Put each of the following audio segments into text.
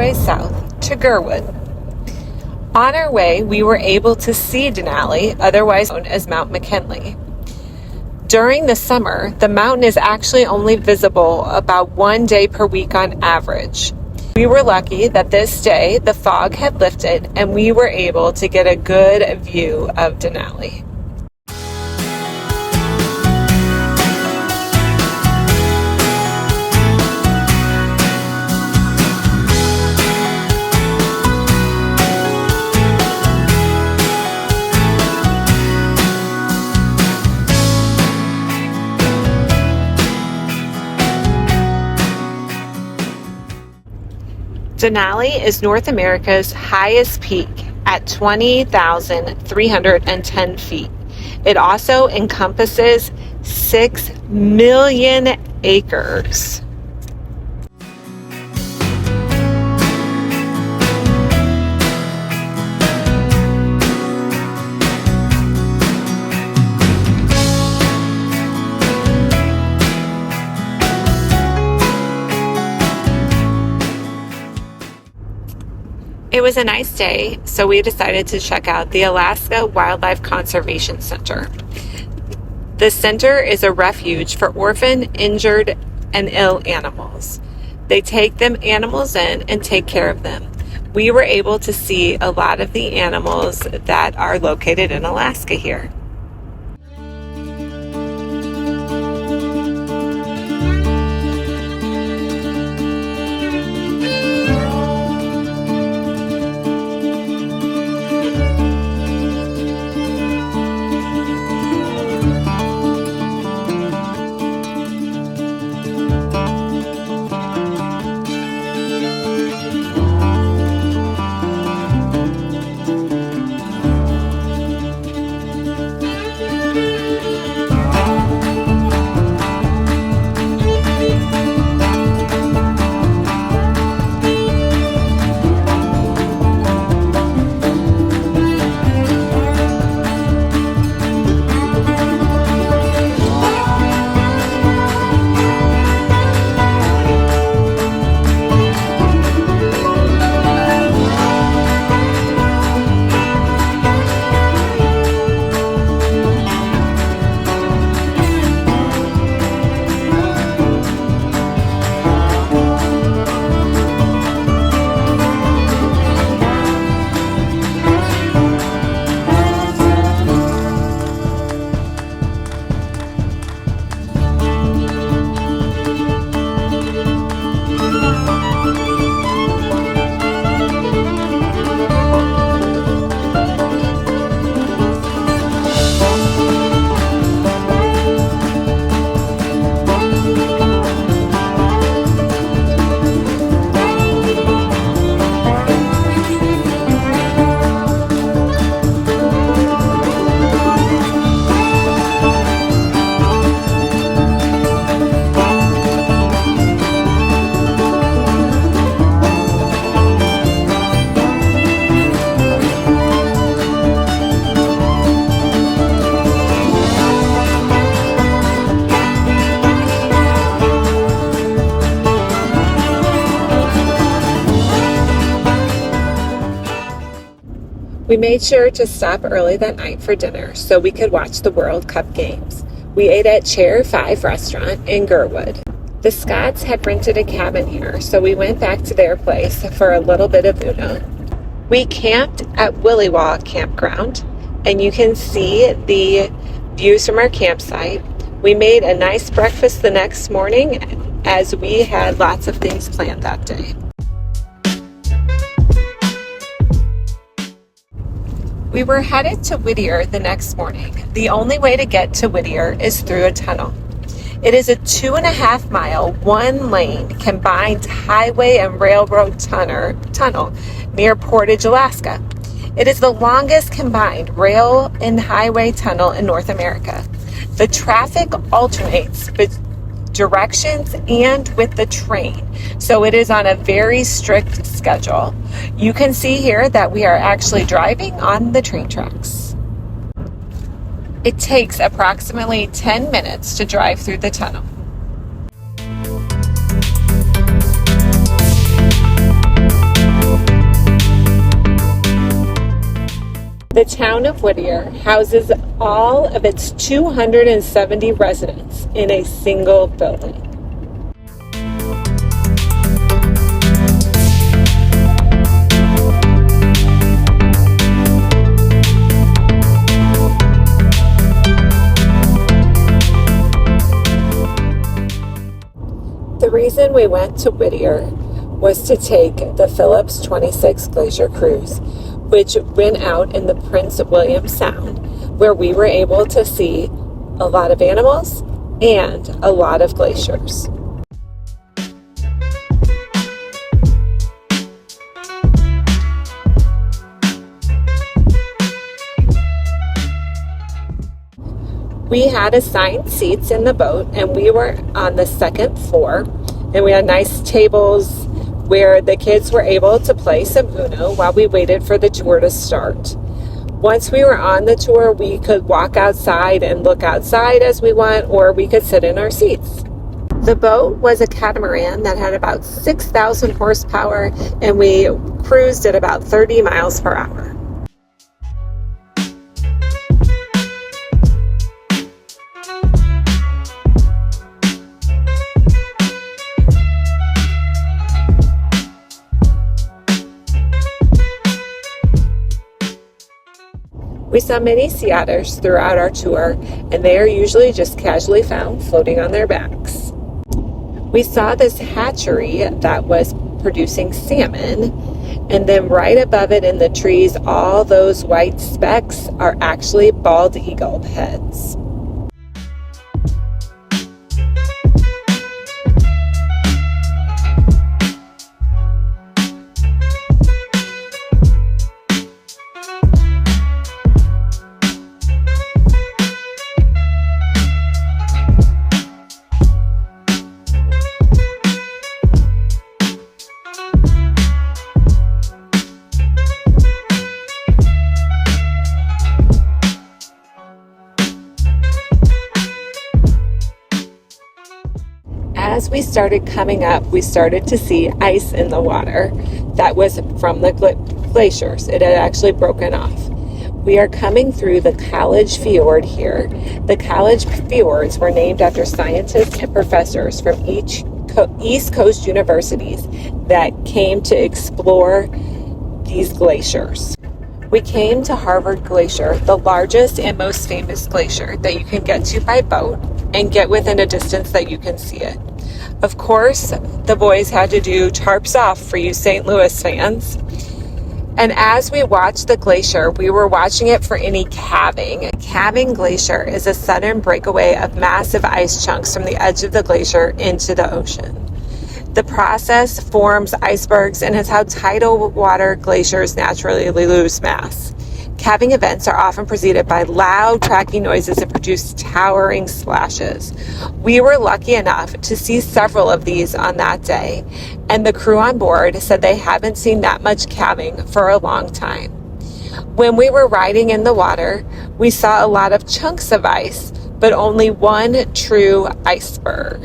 way south to Girdwood. On our way, we were able to see Denali, otherwise known as Mount McKinley. During the summer, the mountain is actually only visible about 1 day per week on average. We were lucky that this day the fog had lifted and we were able to get a good view of Denali. Denali is North America's highest peak at 20,310 feet. It also encompasses 6 million acres. It was a nice day, so we decided to check out the Alaska Wildlife Conservation Center. The center is a refuge for orphan, injured, and ill animals. They take them animals in and take care of them. We were able to see a lot of the animals that are located in Alaska here. We made sure to stop early that night for dinner so we could watch the World Cup games. We ate at Chair 5 restaurant in Girdwood. The Scotts had rented a cabin here, so we went back to their place for a little bit of Uno. We camped at Whittier Campground, and you can see the views from our campsite. We made a nice breakfast the next morning as we had lots of things planned that day. We were headed to Whittier the next morning. The only way to get to Whittier is through a tunnel. It is a 2.5 mile, 1 lane combined highway and railroad tunnel near Portage, Alaska. It is the longest combined rail and highway tunnel in North America. The traffic alternates directions and with the train, so it is on a very strict schedule. You can see here that we are actually driving on the train tracks. It takes approximately 10 minutes to drive through the tunnel. The town of Whittier houses all of its 270 residents in a single building. The reason we went to Whittier was to take the Phillips 26 Glacier Cruise, which went out in the Prince William Sound, where we were able to see a lot of animals and a lot of glaciers. We had assigned seats in the boat, and we were on the second floor, and we had nice tables where the kids were able to play some Uno while we waited for the tour to start. Once we were on the tour, we could walk outside and look outside as we went, or we could sit in our seats. The boat was a catamaran that had about 6,000 horsepower, and we cruised at about 30 miles per hour. We saw many sea otters throughout our tour, and they are usually just casually found floating on their backs. We saw this hatchery that was producing salmon, and then right above it in the trees, all those white specks are actually bald eagle heads. As we started coming up, we started to see ice in the water that was from the glaciers. It had actually broken off. We are coming through the College Fjord here. The College Fjords were named after scientists and professors from East Coast universities that came to explore these glaciers. We came to Harvard Glacier, the largest and most famous glacier that you can get to by boat and get within a distance that you can see it. Of course, the boys had to do tarps off for you St. Louis fans. And as we watched the glacier, we were watching it for any calving. Calving glacier is a sudden breakaway of massive ice chunks from the edge of the glacier into the ocean. The process forms icebergs and is how tidal water glaciers naturally lose mass. Calving events are often preceded by loud cracking noises that produce towering splashes. We were lucky enough to see several of these on that day, and the crew on board said they haven't seen that much calving for a long time. When we were riding in the water, we saw a lot of chunks of ice, but only one true iceberg.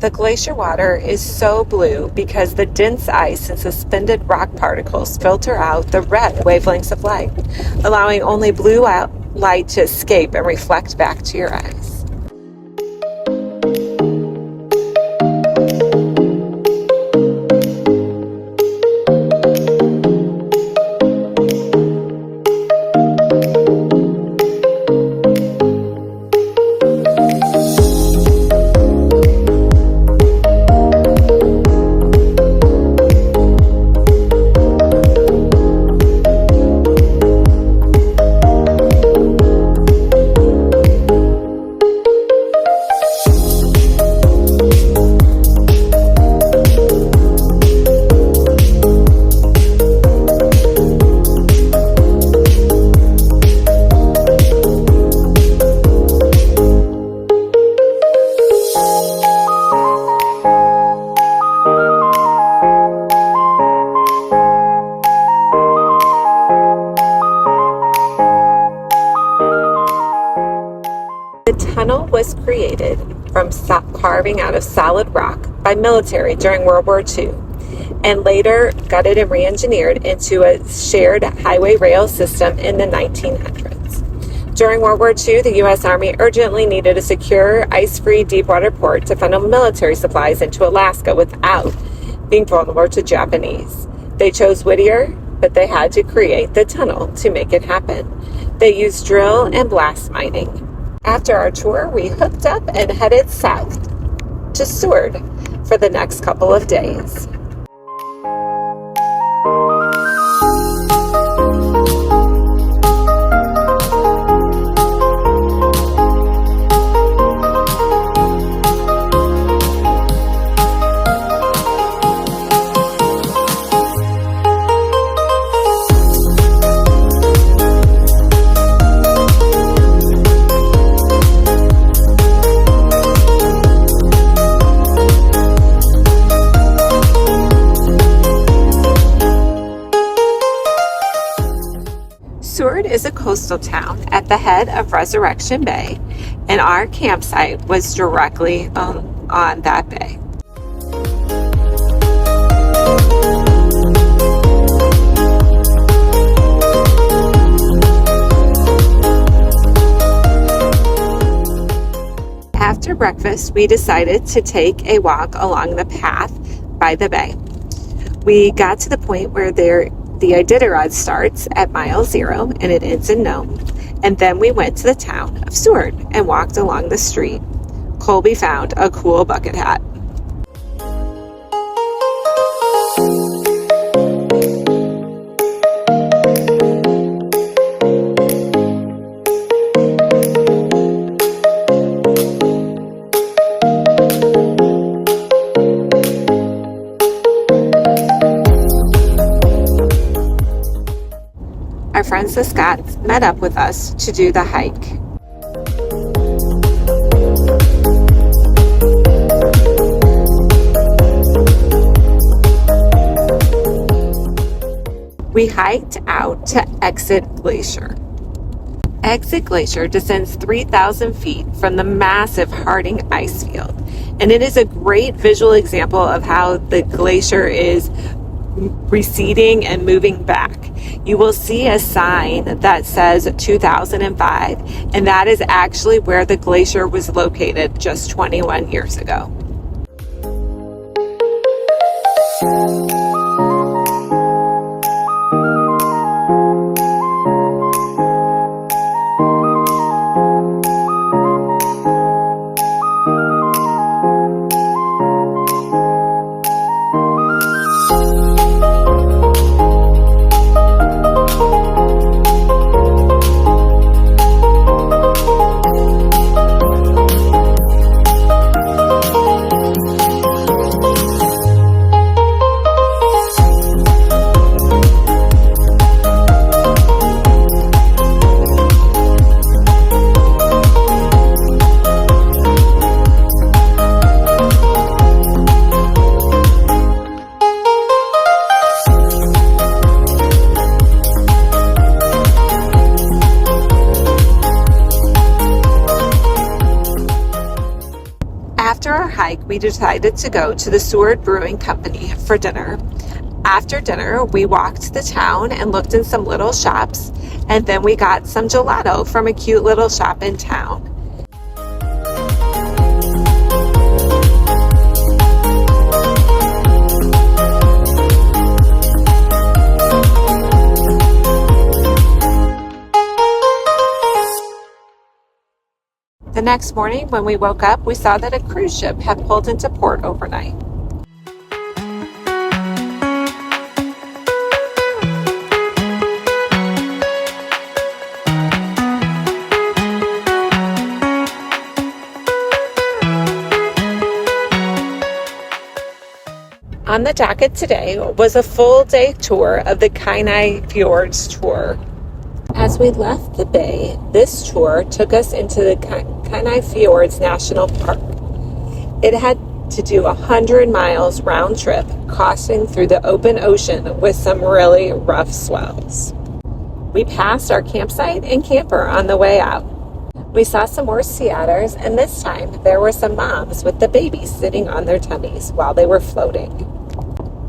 The glacier water is so blue because the dense ice and suspended rock particles filter out the red wavelengths of light, allowing only blue light to escape and reflect back to your eyes. The tunnel was created from carving out of solid rock by military during World War II, and later gutted and re-engineered into a shared highway rail system in the 1900s. During World War II, the U.S. Army urgently needed a secure, ice-free deepwater port to funnel military supplies into Alaska without being vulnerable to Japanese. They chose Whittier, but they had to create the tunnel to make it happen. They used drill and blast mining. After our tour, we hooked up and headed south to Seward for the next couple of days. Seward is a coastal town at the head of Resurrection Bay, and our campsite was directly on that bay. After breakfast, we decided to take a walk along the path by the bay. We got to the point where the Iditarod starts at mile 0 and it ends in Nome. And then we went to the town of Seward and walked along the street. Colby found a cool bucket hat. Our friends the Scotts met up with us to do the hike. We hiked out to Exit Glacier. Exit Glacier descends 3,000 feet from the massive Harding ice field, and it is a great visual example of how the glacier is receding and moving back. You will see a sign that says 2005, and that is actually where the glacier was located just 21 years ago. we decided to go to the Seward Brewing Company for dinner. After dinner, we walked the town and looked in some little shops, and then we got some gelato from a cute little shop in town. The next morning, when we woke up, we saw that a cruise ship had pulled into port overnight. On the docket today was a full-day tour of the Kenai Fjords tour. As we left the bay, this tour took us into the Kenai Fjords National Park. It had to do 100 miles round trip, crossing through the open ocean with some really rough swells. We passed our campsite and camper on the way out. We saw some more sea otters, and this time there were some moms with the babies sitting on their tummies while they were floating.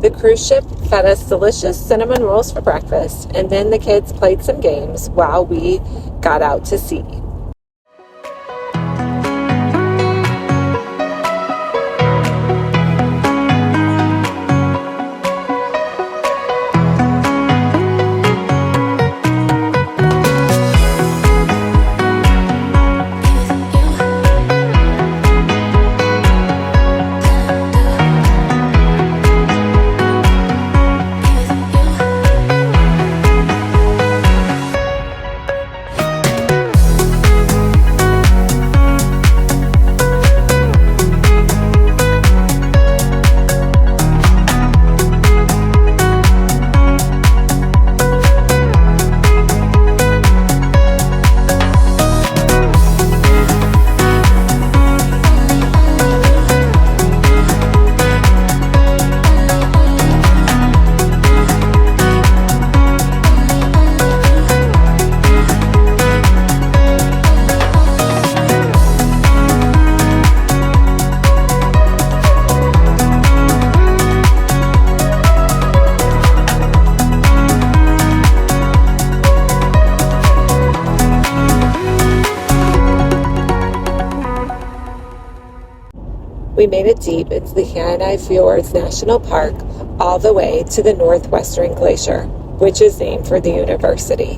The cruise ship fed us delicious cinnamon rolls for breakfast, and then the kids played some games while we got out to sea. We made it deep into the Kenai Fjords National Park, all the way to the Northwestern Glacier, which is named for the university.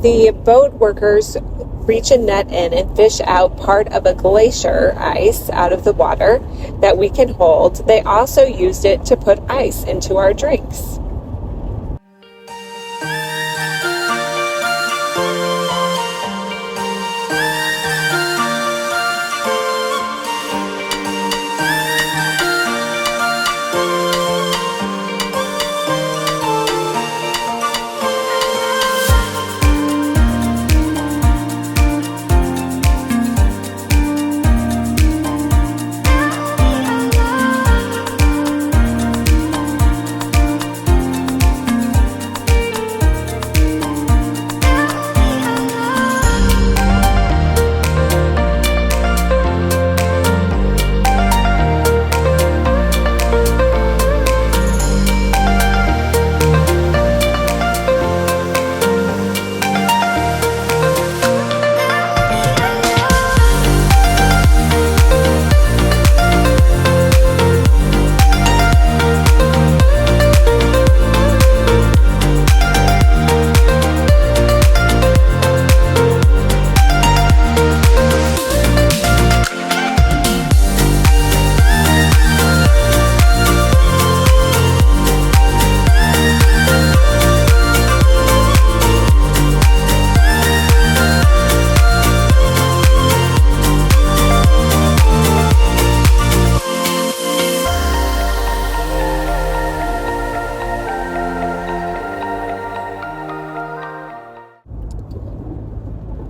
The boat workers reach a net in and fish out part of a glacier ice out of the water that we can hold. They also used it to put ice into our drinks.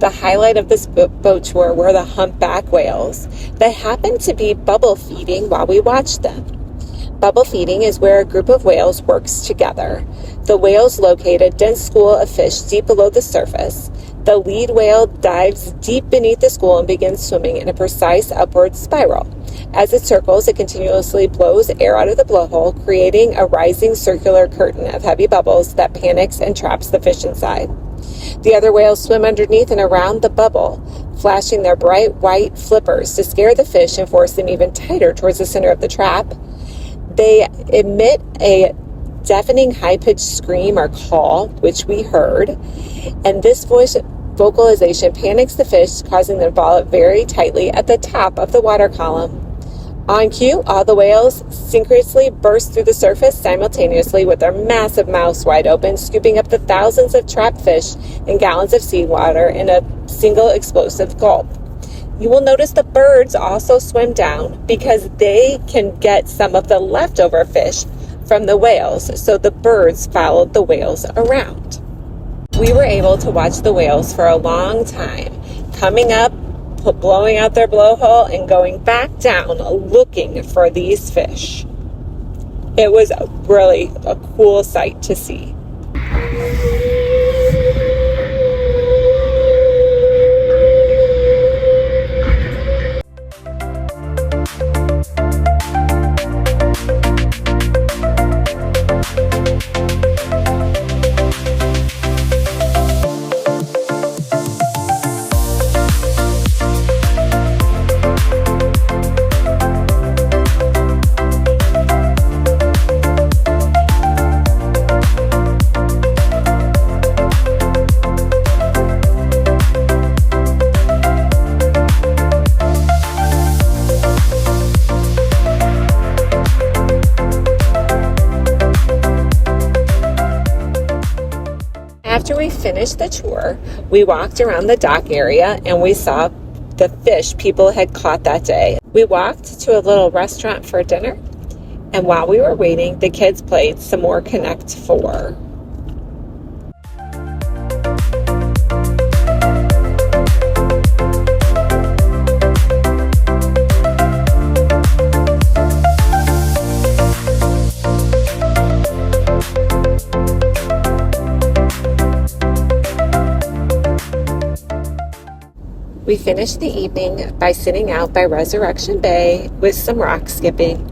The highlight of this boat tour were the humpback whales. They happened to be bubble feeding while we watched them. Bubble feeding is where a group of whales works together. The whales locate a dense school of fish deep below the surface. The lead whale dives deep beneath the school and begins swimming in a precise upward spiral. As it circles, it continuously blows air out of the blowhole, creating a rising circular curtain of heavy bubbles that panics and traps the fish inside. The other whales swim underneath and around the bubble, flashing their bright white flippers to scare the fish and force them even tighter towards the center of the trap. They emit a deafening high-pitched scream or call, which we heard, and this vocalization panics the fish, causing them to ball up very tightly at the top of the water column. On cue, all the whales synchronously burst through the surface simultaneously with their massive mouths wide open, scooping up the thousands of trapped fish and gallons of seawater in a single explosive gulp. You will notice the birds also swim down because they can get some of the leftover fish from the whales, so the birds followed the whales around. We were able to watch the whales for a long time, coming up, blowing out their blowhole, and going back down looking for these fish. It was really a cool sight to see. After we finished the tour, we walked around the dock area and we saw the fish people had caught that day. We walked to a little restaurant for dinner, and while we were waiting, the kids played some more Connect 4. We finished the evening by sitting out by Resurrection Bay with some rock skipping.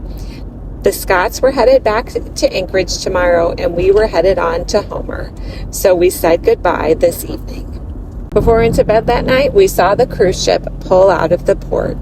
The Scotts were headed back to Anchorage tomorrow, and we were headed on to Homer, so we said goodbye this evening. Before we went to bed that night, we saw the cruise ship pull out of the port.